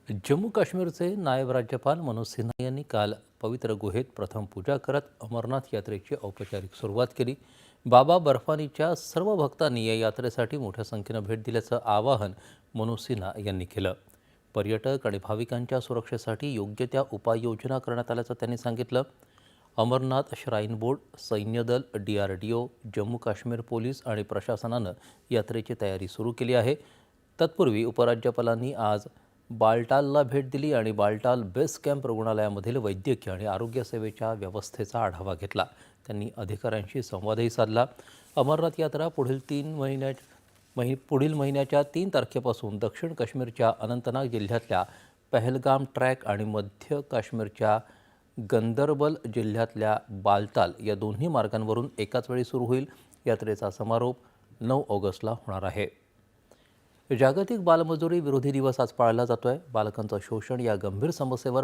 जम्मू काश्मीरचे नायब राज्यपाल मनोज सिन्हा यांनी काल पवित्र गुहेत प्रथम पूजा करत अमरनाथ यात्रेची औपचारिक सुरुवात केली। बाबा बर्फानीच्या सर्व भक्तांनी या यात्रेसाठी मोठ्या संख्येनं भेट दिल्याचं आवाहन मनोज सिन्हा यांनी केलं। पर्यटक आणि भाविकांच्या सुरक्षेसाठी योग्य त्या उपाययोजना करण्यात आल्याचं त्यांनी सांगितलं। अमरनाथ श्राईन बोर्ड, सैन्य दल, DRDO, जम्मू काश्मीर पोलीस आणि प्रशासनानं यात्रेची तयारी सुरू केली आहे। तत्पूर्वी उपराज्यपालांनी आज बालटालला भेट दिली आणि बालटाल बेस कॅम्प रुग्णालयामधील वैद्यकीय आणि आरोग्य सेवेच्या व्यवस्थेचा आढावा घेतला। त्यांनी अधिकाऱ्यांशी संवादही साधला। अमरनाथ यात्रा पुढील महिन्याच्या 3 तारखेपासून दक्षिण काश्मीरच्या अनंतनाग जिल्ह्यातल्या पहलगाम ट्रॅक आणि मध्य काश्मीरच्या गंदरबल जिल्ह्यातल्या बालताल या दोन्ही मार्गांवरून एकाच वेळी सुरू होईल। यात्रेचा समारोप 9 ऑगस्टला होणार आहे। जागतिक बालमजुरी विरोधी दिवस आज पाळला जातोय। बालकांचं शोषण या गंभीर समस्येवर